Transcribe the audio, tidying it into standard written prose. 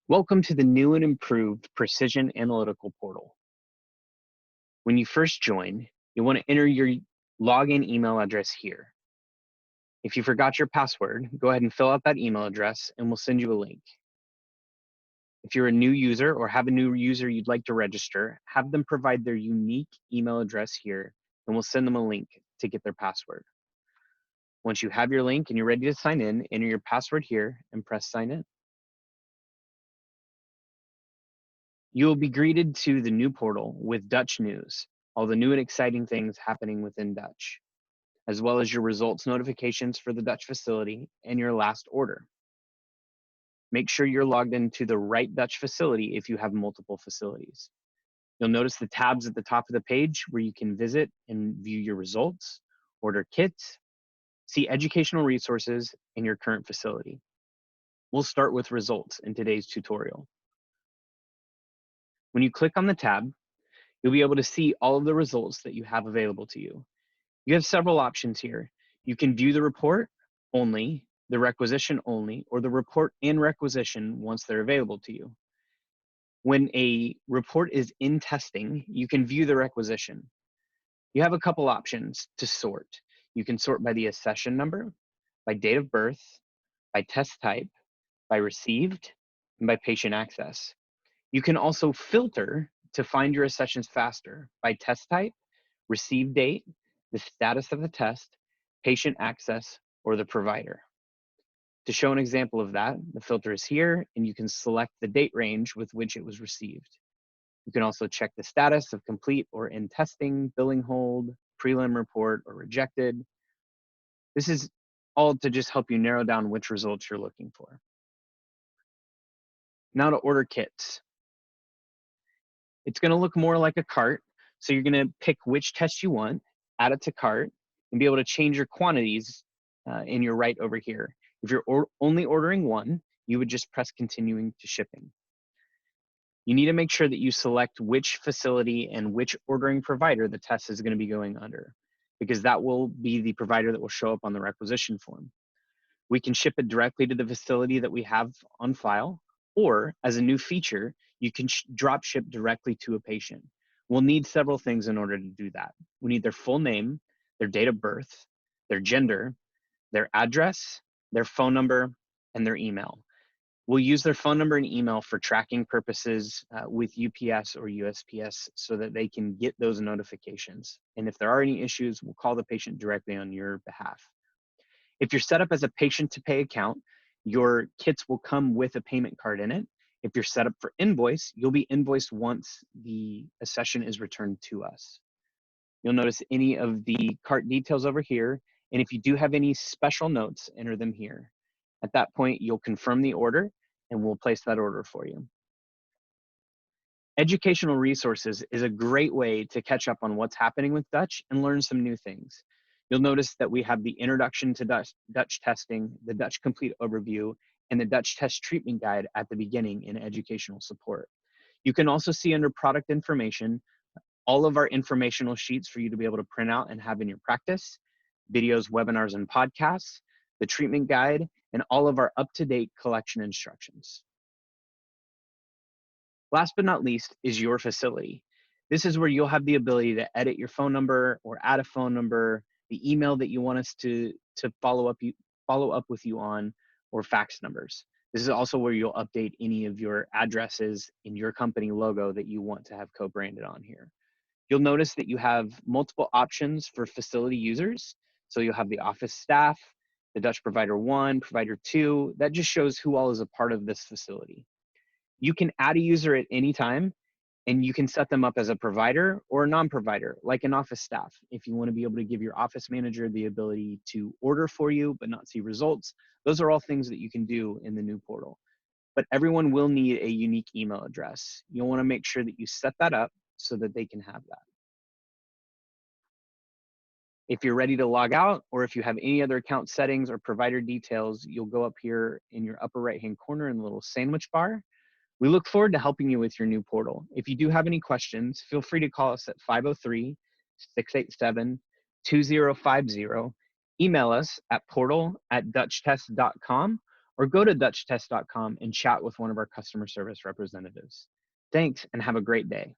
Welcome to the new and improved Precision Analytical Portal. When you first join, you'll want to enter your login email address here. If you forgot your password, go ahead and fill out that email address and we'll send you a link. If you're a new user or have a new user you'd like to register, have them provide their unique email address here and we'll send them a link to get their password. Once you have your link and you're ready to sign in, enter your password here and press sign in. You will be greeted to the new portal with Dutch news, all the new and exciting things happening within Dutch, as well as your results notifications for the Dutch facility and your last order. Make sure you're logged into the right Dutch facility if you have multiple facilities. You'll notice the tabs at the top of the page where you can visit and view your results, order kits, see educational resources, and your current facility. We'll start with results in today's tutorial. When you click on the tab, you'll be able to see all of the results that you have available to you. You have several options here. You can view the report only, the requisition only, or the report and requisition once they're available to you. When a report is in testing, you can view the requisition. You have a couple options to sort. You can sort by the accession number, by date of birth, by test type, by received, and by patient access. You can also filter to find your accessions faster by test type, receive date, the status of the test, patient access, or the provider. To show an example of that, the filter is here, and you can select the date range with which it was received. You can also check the status of complete or in testing, billing hold, prelim report, or rejected. This is all to just help you narrow down which results you're looking for. Now to order kits. It's going to look more like a cart. So you're going to pick which test you want, add it to cart, and be able to change your quantities in your right over here. If you're only ordering one, you would just press continuing to shipping. You need to make sure that you select which facility and which ordering provider the test is going to be going under, because that will be the provider that will show up on the requisition form. We can ship it directly to the facility that we have on file, or as a new feature, you can drop ship directly to a patient. We'll need several things in order to do that. We need their full name, their date of birth, their gender, their address, their phone number, and their email. We'll use their phone number and email for tracking purposes with UPS or USPS so that they can get those notifications. And if there are any issues, we'll call the patient directly on your behalf. If you're set up as a patient to pay account, your kits will come with a payment card in it. If you're set up for invoice, you'll be invoiced once the accession is returned to us. You'll notice any of the cart details over here. And if you do have any special notes, enter them here. At that point, you'll confirm the order and we'll place that order for you. Educational resources is a great way to catch up on what's happening with Dutch and learn some new things. You'll notice that we have the Introduction to Dutch Testing, the Dutch Complete Overview, and the Dutch Test Treatment Guide at the beginning in educational support. You can also see under product information, all of our informational sheets for you to be able to print out and have in your practice, videos, webinars, and podcasts, the treatment guide, and all of our up-to-date collection instructions. Last but not least is your facility. This is where you'll have the ability to edit your phone number or add a phone number, the email that you want us to follow up with you on, or fax numbers. This is also where you'll update any of your addresses in your company logo that you want to have co-branded on here. You'll notice that you have multiple options for facility users. So you'll have the office staff, the Dutch provider 1, provider 2. That just shows who all is a part of this facility. You can add a user at any time, and you can set them up as a provider or a non-provider, like an office staff. If you want to be able to give your office manager the ability to order for you but not see results, those are all things that you can do in the new portal. But everyone will need a unique email address. You'll want to make sure that you set that up so that they can have that. If you're ready to log out, or if you have any other account settings or provider details, you'll go up here in your upper right-hand corner in the little sandwich bar. We look forward to helping you with your new portal. If you do have any questions, feel free to call us at 503-687-2050, email us at portal@dutchtest.com, or go to dutchtest.com and chat with one of our customer service representatives. Thanks and have a great day.